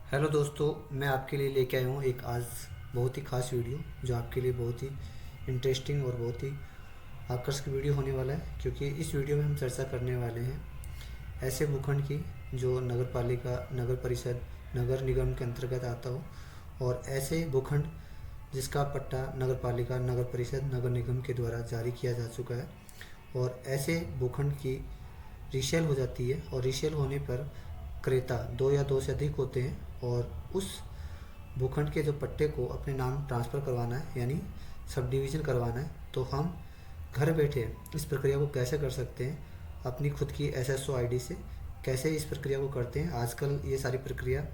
Hello दोस्तों, मैं आपके लिए लेके आया हूँ एक आज बहुत ही ख़ास वीडियो जो आपके लिए बहुत ही इंटरेस्टिंग और बहुत ही आकर्षक वीडियो होने वाला है। क्योंकि इस वीडियो में हम चर्चा करने वाले हैं ऐसे भूखंड की जो नगर पालिका, नगर परिषद, नगर निगम के अंतर्गत आता हो, और ऐसे भूखंड जिसका पट्टा नगर पालिका, नगर परिषद, नगर निगम के द्वारा जारी किया जा चुका है। और ऐसे भूखंड की रीसेल हो जाती है, और रीसेल होने पर क्रेता दो या दो से अधिक होते हैं, और उस भूखंड के जो पट्टे को अपने नाम ट्रांसफ़र करवाना है, यानी सब डिवीज़न करवाना है, तो हम घर बैठे इस प्रक्रिया को कैसे कर सकते हैं अपनी खुद की एसएसओ आईडी से। कैसे इस प्रक्रिया को करते हैं, आजकल ये सारी प्रक्रिया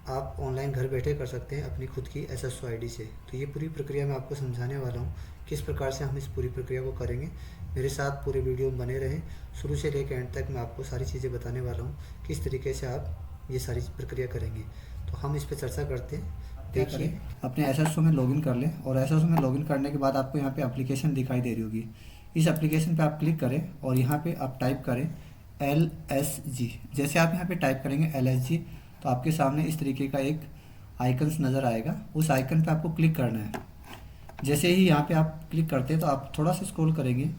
आप ऑनलाइन घर बैठे कर सकते हैं अपनी खुद की एसएसओ आईडी से। तो ये पूरी प्रक्रिया मैं आपको समझाने वाला हूँ किस प्रकार से हम इस पूरी प्रक्रिया को करेंगे। मेरे साथ पूरे वीडियो में बने रहें, शुरू से लेकर एंड तक मैं आपको सारी चीज़ें बताने वाला हूँ किस तरीके से आप ये सारी प्रक्रिया करेंगे। तो हम इस पर चर्चा करते हैं। देखिए, अपने एसएसओ में लॉगिन कर लें और एसएसओ में लॉगिन करने के बाद आपको यहाँ पे एप्लीकेशन दिखाई दे रही होगी। इस एप्लीकेशन पे आप क्लिक करें और यहाँ पे आप टाइप करें LSG। जैसे आप यहाँ पे टाइप करेंगे LSG तो आपके सामने इस तरीके का एक आइकन्स नज़र आएगा। उस आइकन पे आपको क्लिक करना है। जैसे ही यहाँ पे आप क्लिक करते हैं तो आप थोड़ा सा स्क्रॉल करेंगे,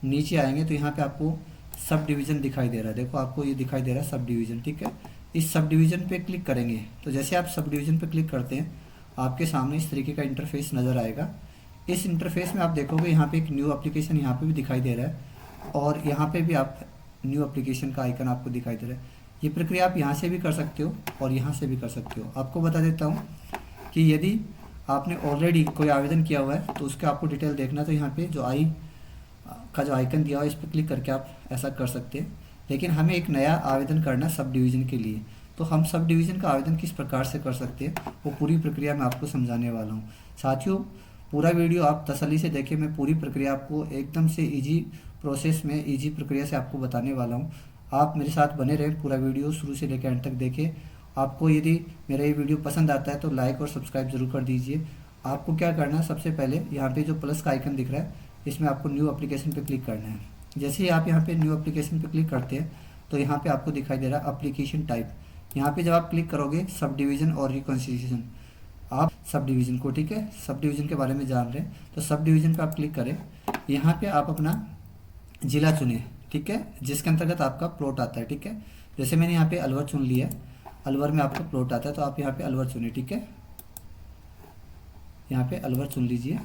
नीचे आएंगे तो यहाँ पे आपको सब डिवीज़न दिखाई दे रहा है। देखो आपको ये दिखाई दे रहा है सब डिवीज़न, ठीक है। इस सब डिवीज़न पे क्लिक करेंगे तो जैसे आप सब डिवीज़न पे क्लिक करते हैं आपके सामने इस तरीके का इंटरफेस नज़र आएगा। इस इंटरफेस में आप देखोगे यहाँ पे एक न्यू एप्लीकेशन यहाँ पे भी दिखाई दे रहा है, और यहाँ पे भी आप न्यू एप्लीकेशन का आइकन आपको दिखाई दे रहा है। ये प्रक्रिया आप यहाँ से भी कर सकते हो और यहाँ से भी कर सकते हो। आपको बता देता हूँ कि यदि आपने ऑलरेडी कोई आवेदन किया हुआ है तो उसका आपको डिटेल देखना, तो यहाँ पे जो आई का जो आइकन दिया हुआ है इस पर क्लिक करके आप ऐसा कर सकते हैं। लेकिन हमें एक नया आवेदन करना सब डिवीज़न के लिए, तो हम सब डिवीज़न का आवेदन किस प्रकार से कर सकते हैं वो पूरी प्रक्रिया मैं आपको समझाने वाला हूँ। साथियों, पूरा वीडियो आप तसल्ली से देखें। मैं पूरी प्रक्रिया आपको एकदम से ईजी प्रोसेस में, ईजी प्रक्रिया से आपको बताने वाला हूँ। आप मेरे साथ बने रहें, पूरा वीडियो शुरू से लेकर एंड तक देखें। आपको यदि मेरा ये वीडियो पसंद आता है तो लाइक और सब्सक्राइब जरूर कर दीजिए। आपको क्या करना है, सबसे पहले यहाँ पे जो प्लस का आइकन दिख रहा है इसमें आपको न्यू एप्लीकेशन पे क्लिक करना है। जैसे ही आप यहाँ पे न्यू एप्लीकेशन पे क्लिक करते हैं तो यहाँ पे आपको दिखाई दे रहा है एप्लीकेशन टाइप। यहाँ पे जब आप क्लिक करोगे सब डिवीज़न और रिकॉन्सिलिएशन, आप सब डिवीज़न को, ठीक है, सब डिवीज़न के बारे में जान रहे हैं तो सब डिवीज़न पे आप क्लिक करें। यहाँ पे आप अपना ज़िला चुने, ठीक है, जिसके अंतर्गत आपका प्लॉट आता है, ठीक है। जैसे मैंने यहाँ पे अलवर चुन लिया है, अलवर में आपका प्लॉट आता है तो आप यहाँ पे अलवर चुने, ठीक है। यहाँ पे अलवर चुन लीजिए।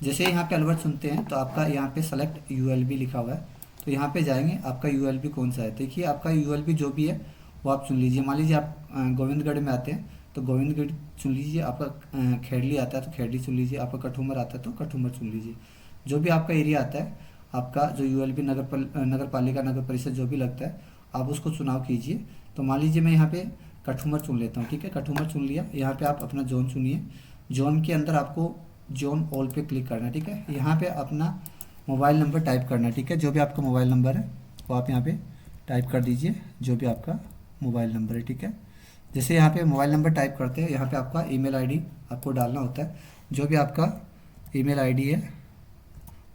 जैसे यहाँ पे अलवर चुनते हैं तो आपका यहाँ पे सेलेक्ट ULB लिखा हुआ है, तो यहाँ पे जाएंगे आपका ULB कौन सा है। देखिए आपका ULB जो भी है वो आप चुन लीजिए। मान लीजिए आप गोविंदगढ़ में आते हैं तो गोविंदगढ़ चुन लीजिए। आपका खेड़ली आता है तो खेड़ली चुन लीजिए। आपका कठूमर आता है तो कठूमर चुन लीजिए। जो भी आपका एरिया आता है, आपका जो ULB नगर पालिका, नगर परिषद जो भी लगता है आप उसको चुनाव कीजिए। तो मान लीजिए मैं यहाँ पे कठूमर चुन लेता हूँ, ठीक है, कठूमर चुन लिया। यहाँ पे आप अपना जोन चुनिए। जोन के अंदर आपको जोन ऑल पे क्लिक करना है, ठीक है। यहाँ पे अपना मोबाइल नंबर टाइप करना है, ठीक है। जो भी आपका मोबाइल नंबर है वो आप यहाँ पे टाइप कर दीजिए, जो भी आपका मोबाइल नंबर है, ठीक है। जैसे यहाँ पे मोबाइल नंबर टाइप करते हैं यहाँ पे आपका ईमेल आईडी आपको डालना होता है। जो भी आपका ईमेल आईडी है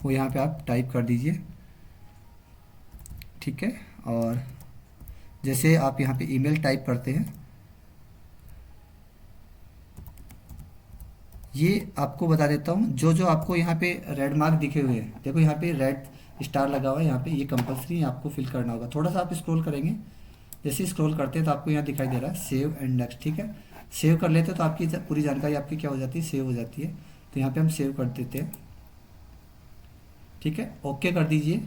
वो यहाँ पे आप टाइप कर दीजिए, ठीक है। और जैसे आप यहाँ पे ईमेल टाइप करते हैं, ये आपको बता देता हूँ, जो जो आपको यहाँ पे रेड मार्क दिखे हुए हैं, देखो यहाँ पे रेड स्टार लगा हुआ है, यहाँ पे ये कंपलसरी आपको फिल करना होगा। थोड़ा सा आप स्क्रॉल करेंगे, जैसे स्क्रॉल करते हैं तो आपको यहाँ दिखाई दे रहा है सेव एंड नेक्स्ट, ठीक है। सेव कर लेते हैं तो आपकी पूरी जानकारी आपकी क्या हो जाती है, सेव हो जाती है। तो यहाँ पे हम सेव कर देते हैं, ठीक है। ओके कर दीजिए।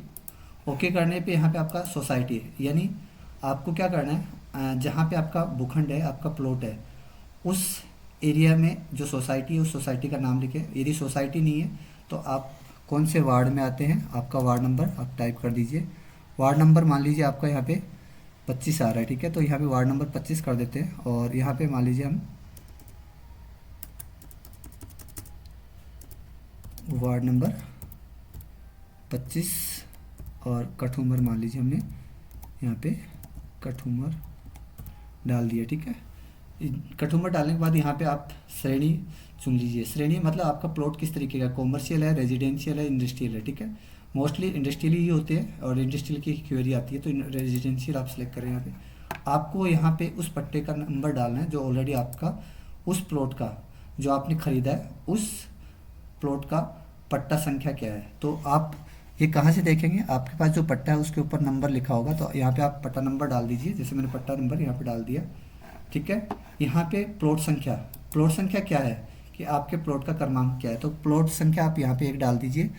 ओके करने पे यहाँ पे आपका सोसाइटी है, यानी आपको क्या करना है, जहाँ पे आपका भूखंड है, आपका प्लॉट है, उस एरिया में जो सोसाइटी है उस सोसाइटी का नाम लिखें। यदि सोसाइटी नहीं है तो आप कौन से वार्ड में आते हैं, आपका वार्ड नंबर आप टाइप कर दीजिए। वार्ड नंबर मान लीजिए आपका यहाँ पे 25 आ रहा है, ठीक है, तो यहाँ पे वार्ड नंबर 25 कर देते हैं। और यहाँ पे मान लीजिए हम वार्ड नंबर 25 और कठूमर मान लीजिए हमने यहाँ पे कठूमर डाल दिया, ठीक है। कठूमर डालने के बाद यहाँ पे आप श्रेणी चुन लीजिए। श्रेणी मतलब आपका प्लॉट किस तरीके का, कॉमर्शियल है, रेजिडेंशियल है, इंडस्ट्रियल है, ठीक है। मोस्टली इंडस्ट्रियल ही होते हैं और इंडस्ट्रियल की क्वेरी आती है, तो रेजिडेंशियल आप सेलेक्ट करें। यहाँ पे आपको यहाँ पे उस पट्टे का नंबर डालना है जो ऑलरेडी आपका उस प्लॉट का जो आपने ख़रीदा है, उस प्लॉट का पट्टा संख्या क्या है। तो आप ये कहाँ से देखेंगे, आपके पास जो पट्टा है उसके ऊपर नंबर लिखा होगा, तो यहाँ पे आप पट्टा नंबर डाल दीजिए। जैसे मैंने पट्टा नंबर यहाँ पे डाल दिया, ठीक है। यहाँ पे प्लॉट संख्या क्या है कि आपके प्लॉट का क्रमांक क्या है, तो प्लॉट संख्या आप यहाँ पे 1 डाल दीजिए।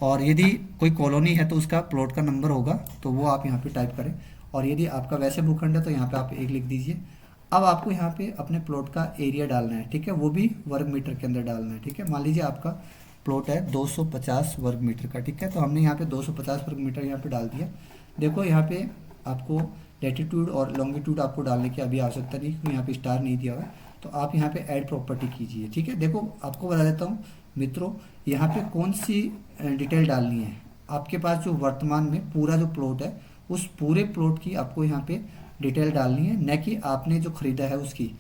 और यदि कोई कॉलोनी है तो उसका प्लॉट का नंबर होगा, तो वो आप यहाँ पे टाइप करें। और यदि आपका वैसे भूखंड है तो यहाँ पे आप 1 लिख दीजिए। अब आपको यहाँ पे अपने प्लॉट का एरिया डालना है, ठीक है, वो भी वर्ग मीटर के अंदर डालना है, ठीक है। मान लीजिए आपका प्लॉट है 250 वर्ग मीटर का, ठीक है, तो हमने यहाँ पे 250 वर्ग मीटर यहाँ पे डाल दिया। देखो यहाँ पे आपको लैटिट्यूड और लॉन्गिट्यूड आपको डालने की अभी आवश्यकता नहीं, क्योंकि यहाँ पे स्टार नहीं दिया हुआ है। तो आप यहाँ पे ऐड प्रॉपर्टी कीजिए, ठीक है। देखो आपको बता देता हूँ मित्रों, यहाँ पे कौन सी डिटेल डालनी है। आपके पास जो वर्तमान में पूरा जो प्लॉट है, उस पूरे प्लॉट की आपको यहाँ पे डिटेल डालनी है, न कि आपने जो खरीदा है उसकी।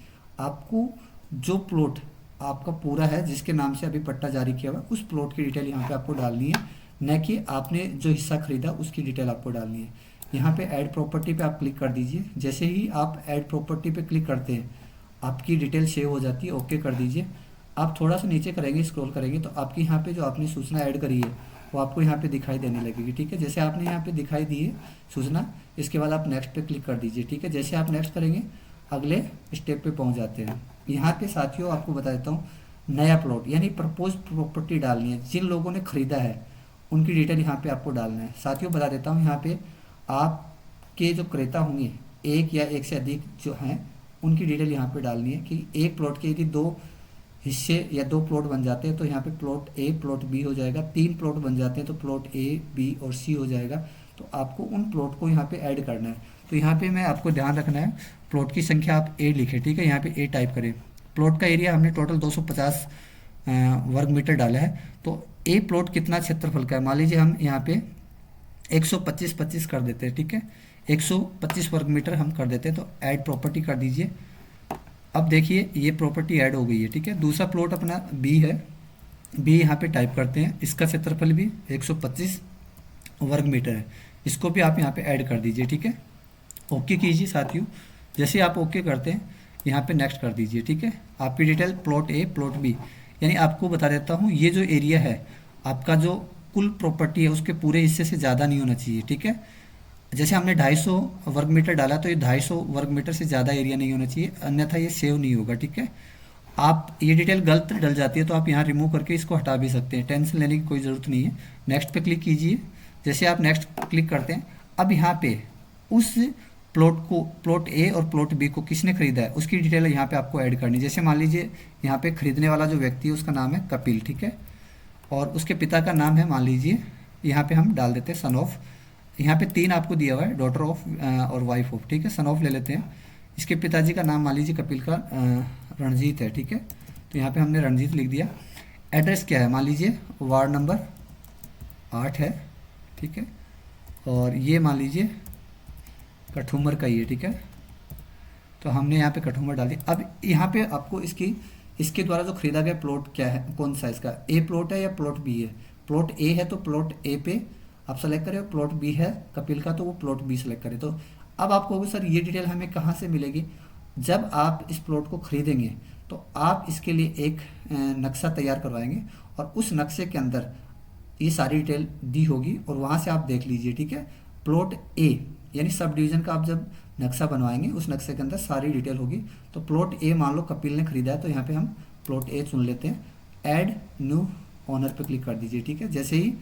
आपको जो प्लॉट आपका पूरा है जिसके नाम से अभी पट्टा जारी किया हुआ, उस प्लॉट की डिटेल यहाँ पे आपको डालनी है, न कि आपने जो हिस्सा खरीदा उसकी डिटेल आपको डालनी है। यहाँ पे ऐड प्रॉपर्टी पे आप क्लिक कर दीजिए। जैसे ही आप ऐड प्रॉपर्टी पे क्लिक करते हैं, आपकी डिटेल सेव हो जाती है, ओके कर दीजिए। आप थोड़ा सा नीचे करेंगे, स्क्रॉल करेंगे, तो आपकी यहाँ पे जो आपने सूचना ऐड करी है वो आपको यहाँ पे दिखाई देने लगेगी, ठीक है। जैसे आपने यहाँ पे दिखाई दी है सूचना, इसके बाद आप नेक्स्ट पे क्लिक कर दीजिए, ठीक है। जैसे आप नेक्स्ट करेंगे, अगले स्टेप पे पहुँच जाते हैं। यहाँ पे साथियों आपको बता देता हूँ, नया प्लॉट यानी प्रपोज प्रॉपर्टी डालनी है। जिन लोगों ने खरीदा है उनकी डिटेल यहाँ पे आपको डालना है। साथियों बता देता हूँ, यहाँ पे आपके जो क्रेता होंगे, एक या एक से अधिक जो हैं, उनकी डिटेल यहाँ पे डालनी है कि एक प्लॉट के यदि 2 हिस्से या 2 प्लॉट बन जाते हैं तो यहाँ पे प्लॉट ए प्लॉट बी हो जाएगा। 3 प्लॉट बन जाते हैं तो प्लॉट ए बी और सी हो जाएगा। तो आपको उन प्लॉट को यहाँ पे ऐड करना है। तो यहाँ पे मैं आपको ध्यान रखना है, प्लॉट की संख्या आप ए लिखें, ठीक है। यहाँ पे ए टाइप करें। प्लॉट का एरिया हमने टोटल 250 वर्ग मीटर डाला है। तो ए प्लॉट कितना क्षेत्रफल का है, मान लीजिए हम यहाँ पे 125 कर देते हैं, ठीक है। 125 वर्ग मीटर हम कर देते हैं, तो ऐड प्रॉपर्टी कर दीजिए। अब देखिए ये प्रॉपर्टी ऐड हो गई है, ठीक है। दूसरा प्लॉट अपना बी है, बी यहाँ पे टाइप करते हैं। इसका क्षेत्रफल भी 125 वर्ग मीटर है, इसको भी आप यहाँ पे ऐड कर दीजिए, ठीक है। ओके कीजिए साथियों। जैसे आप ओके करते हैं, यहाँ पे नेक्स्ट कर दीजिए, ठीक है। आपकी detail plot A plot B, यानी आपको बता देता हूँ, ये जो एरिया है आपका, जो कुल प्रॉपर्टी है उसके पूरे हिस्से से ज़्यादा नहीं होना चाहिए, ठीक है। जैसे हमने 250 वर्ग मीटर डाला, तो ये 250 वर्ग मीटर से ज़्यादा एरिया नहीं होना चाहिए, अन्यथा ये सेव नहीं होगा, ठीक है। आप ये डिटेल गलत डल जाती है तो आप यहाँ रिमूव करके इसको हटा भी सकते हैं, टेंशन लेने की कोई ज़रूरत नहीं है। नेक्स्ट पे क्लिक कीजिए। जैसे आप नेक्स्ट क्लिक करते हैं, अब यहाँ पे उस प्लॉट को, प्लॉट ए और प्लॉट बी को किसने खरीदा है उसकी डिटेल यहाँ पे आपको ऐड करनी है। जैसे मान लीजिए यहाँ पे खरीदने वाला जो व्यक्ति है उसका नाम है कपिल, ठीक है, और उसके पिता का नाम है, मान लीजिए यहाँ पे हम डाल देते हैं सन ऑफ। यहाँ पे 3 आपको दिया हुआ है, डॉटर ऑफ और वाइफ ऑफ, ठीक है। सन ऑफ ले लेते हैं। इसके पिताजी का नाम मान लीजिए कपिल का रणजीत है, ठीक है, तो यहाँ पे हमने रणजीत लिख दिया। एड्रेस क्या है, मान लीजिए वार्ड नंबर 8 है, ठीक है, और ये मान लीजिए कठूमर का ही है, ठीक है, तो हमने यहाँ पे कठूमर डाल दिया। अब यहाँ पे आपको इसके द्वारा जो खरीदा गया प्लॉट क्या है, कौन सा इसका, ए प्लॉट है या प्लॉट बी है। प्लॉट ए है तो प्लॉट ए पे आप सेलेक्ट करें, प्लॉट बी है कपिल का तो वो प्लॉट बी सेलेक्ट करें। तो अब आपको होगा सर ये डिटेल हमें कहाँ से मिलेगी, जब आप इस प्लॉट को खरीदेंगे तो आप इसके लिए एक नक्शा तैयार करवाएंगे और उस नक्शे के अंदर ये सारी डिटेल दी होगी और वहाँ से आप देख लीजिए, ठीक है। प्लॉट ए यानी सब डिवीज़न का आप जब नक्शा बनवाएंगे उस नक्शे के अंदर सारी डिटेल होगी। तो प्लॉट ए मान लो कपिल ने खरीदा है, तो यहाँ पे हम प्लॉट ए चुन लेते हैं। ऐड न्यू ऑनर पे क्लिक कर दीजिए, ठीक है। जैसे ही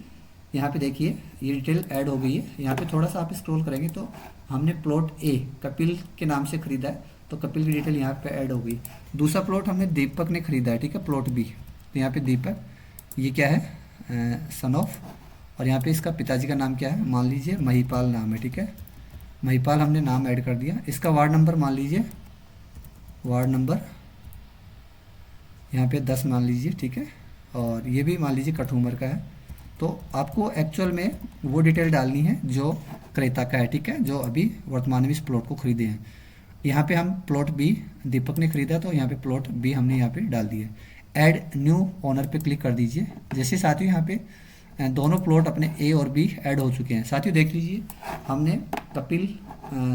यहाँ पे देखिए ये डिटेल ऐड हो गई है। यहाँ पे थोड़ा सा आप स्क्रॉल करेंगे तो हमने प्लॉट ए कपिल के नाम से खरीदा है, तो कपिल की डिटेल यहाँ पे ऐड हो गई। दूसरा प्लॉट हमने दीपक ने खरीदा है, ठीक है, प्लॉट बी, तो यहाँ पे दीपक, ये क्या है, सन ऑफ, और यहाँ पे इसका पिताजी का नाम क्या है, मान लीजिए महिपाल नाम है, ठीक है, महिपाल हमने नाम ऐड कर दिया। इसका वार्ड नंबर मान लीजिए, वार्ड नंबर यहाँ पे 10 मान लीजिए, ठीक है, और ये भी मान लीजिए कठूमर का है। तो आपको एक्चुअल में वो डिटेल डालनी है जो क्रेता का है, ठीक है, जो अभी वर्तमान में इस प्लॉट को खरीदे हैं। यहाँ पे हम प्लॉट बी दीपक ने खरीदा, तो यहाँ पे प्लॉट बी हमने यहाँ पे डाल दिया। ऐड न्यू ऑनर पे क्लिक कर दीजिए। जैसे साथियों यहाँ पे दोनों प्लॉट अपने ए और बी ऐड हो चुके हैं। साथियों देख लीजिए, हमने Kapil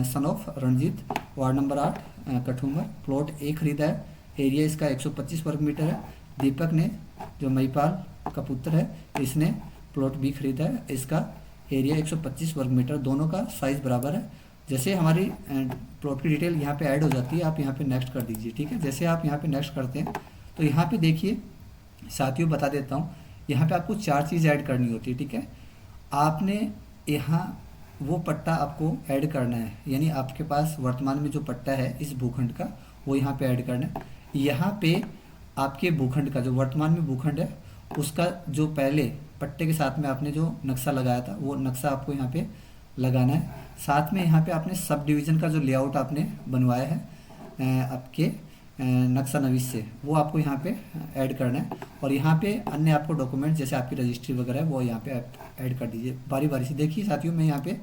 son of Ranjit ward number 8 Kathumar plot A खरीदा है, एरिया इसका 125 वर्ग मीटर है। दीपक ने जो महिपाल का पुत्र है इसने प्लॉट बी खरीदा है, इसका एरिया 125 वर्ग मीटर, दोनों का साइज़ बराबर है। जैसे हमारी प्लॉट की डिटेल यहाँ पे ऐड हो जाती है, आप यहाँ पे नेक्स्ट कर दीजिए, ठीक है। जैसे आप यहाँ पे नेक्स्ट करते हैं तो यहाँ पे देखिए साथियों, बता देता हूँ, यहाँ पे आपको 4 चीज़ ऐड करनी होती है, ठीक है। आपने यहाँ वो पट्टा आपको ऐड करना है, यानी आपके पास वर्तमान में जो पट्टा है इस भूखंड का वो यहाँ पे ऐड करना है। यहाँ पे आपके भूखंड का जो वर्तमान में भूखंड है उसका जो पहले पट्टे के साथ में आपने जो नक्शा लगाया था वो नक्शा आपको यहाँ पे लगाना है। साथ में यहाँ पे आपने सब डिवीज़न का जो लेआउट आपने बनवाया है आपके नक्शा नवीस से, वो आपको यहाँ पे ऐड करना है। और यहाँ पे अन्य आपको डॉक्यूमेंट जैसे आपकी रजिस्ट्री वगैरह है वो यहाँ पे ऐड कर दीजिए बारी बारी से। देखिए साथियों, मैं यहाँ पे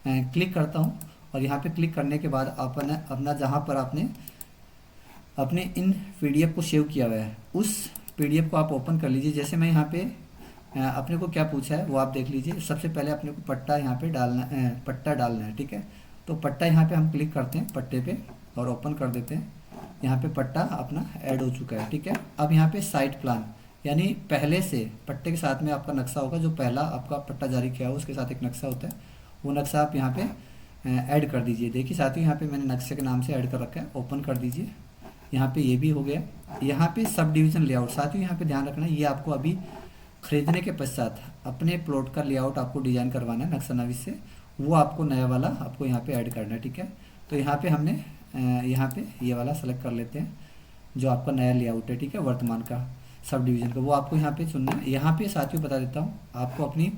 क्लिक करता हूँ और यहाँ पे क्लिक करने के बाद अपना जहाँ पर आपने अपने इन PDF को सेव किया हुआ है उस PDF को आप ओपन कर लीजिए। जैसे मैं यहाँ पे अपने को क्या पूछा है वो आप देख लीजिए। सबसे पहले अपने को पट्टा यहाँ पे पट्टा डालना है, ठीक है। तो पट्टा यहाँ पे हम क्लिक करते हैं पट्टे पे और ओपन कर देते हैं। यहाँ पे पट्टा अपना ऐड हो चुका है, ठीक है। अब यहाँ पे साइट प्लान, यानी पहले से पट्टे के साथ में आपका नक्शा होगा, जो पहला आपका पट्टा जारी किया हो उसके साथ एक नक्शा होता है, वो नक्शा आप यहाँ पे ऐड कर दीजिए। देखिए साथियों, यहाँ पे मैंने नक्शे के नाम से ऐड कर रखा है, ओपन कर दीजिए। यहाँ पे ये भी हो गया। यहाँ पे सब डिवीज़न लेआउट, साथियों यहाँ पे ध्यान रखना, ये आपको अभी खरीदने के पश्चात अपने प्लॉट का लेआउट आपको डिजाइन करवाना है नक्शा नवीस से, वो आपको नया वाला आपको यहाँ पे ऐड करना है, ठीक है। तो यहाँ पे हमने यहाँ पे ये वाला सेलेक्ट कर लेते हैं जो आपका नया लेआउट है, ठीक है, वर्तमान का सब डिवीज़न का, वो आपको यहाँ पे चुनना है। यहाँ पे साथियों बता देता हूँ, आपको अपनी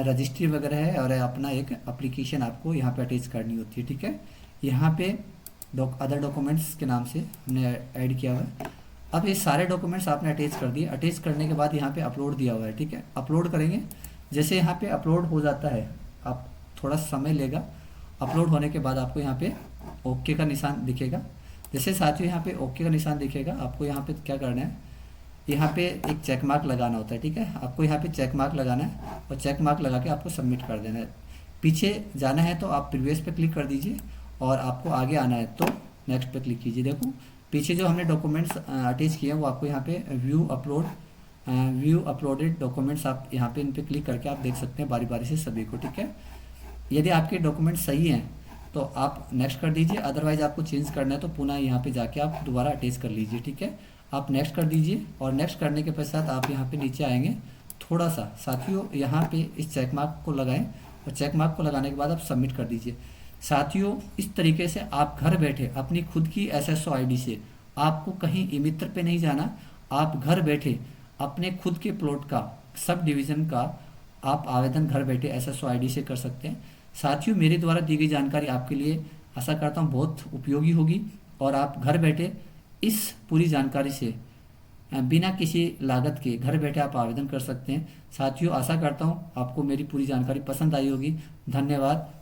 रजिस्ट्री वगैरह है और अपना एक एप्लीकेशन आपको यहाँ पे अटैच करनी होती है, ठीक है। यहाँ पे अदर डॉक्यूमेंट्स के नाम से हमने ऐड किया हुआ है। अब ये सारे डॉक्यूमेंट्स आपने अटैच कर दिए। अटैच करने के बाद यहाँ पे अपलोड दिया हुआ है, ठीक है। अपलोड करेंगे, जैसे यहाँ पे अपलोड हो जाता है, आप थोड़ा समय लेगा। अपलोड होने के बाद आपको यहाँ पे ओके का निशान दिखेगा। जैसे साथियों यहाँ पे ओके का निशान दिखेगा, आपको यहाँ पे क्या करना है, यहाँ पे एक चेक मार्क लगाना होता है, ठीक है। आपको यहाँ पे चेक मार्क लगाना है और चेक मार्क लगा के आपको सबमिट कर देना है। पीछे जाना है तो आप प्रीवियस पे क्लिक कर दीजिए और आपको आगे आना है तो नेक्स्ट पे क्लिक कीजिए। देखो पीछे जो हमने डॉक्यूमेंट्स अटैच किए हैं वो आपको यहाँ पे व्यू अपलोडेड डॉक्यूमेंट्स, आप यहाँ पे इन पे क्लिक करके आप देख सकते हैं बारी बारी से सभी को, ठीक है। यदि आपके डॉक्यूमेंट सही हैं तो आप नेक्स्ट कर दीजिए, अदरवाइज आपको चेंज करना है तो पुनः यहाँ पे जाके आप दोबारा अटैच कर लीजिए, ठीक है। आप नेक्स्ट कर दीजिए और नेक्स्ट करने के पश्चात आप यहाँ पे नीचे आएंगे थोड़ा सा साथियों, यहाँ पे इस चेक मार्क को लगाएं और चेक मार्क को लगाने के बाद आप सबमिट कर दीजिए। साथियों इस तरीके से आप घर बैठे अपनी खुद की SSO ID से, आपको कहीं ई मित्र पे नहीं जाना, आप घर बैठे अपने खुद के प्लॉट का सब डिवीज़न का आप आवेदन घर बैठे SSO ID से कर सकते हैं। साथियों मेरे द्वारा दी गई जानकारी आपके लिए आशा करता हूँ बहुत उपयोगी होगी और आप घर बैठे इस पूरी जानकारी से बिना किसी लागत के घर बैठे आप आवेदन कर सकते हैं। साथियों आशा करता हूँ आपको मेरी पूरी जानकारी पसंद आई होगी। धन्यवाद।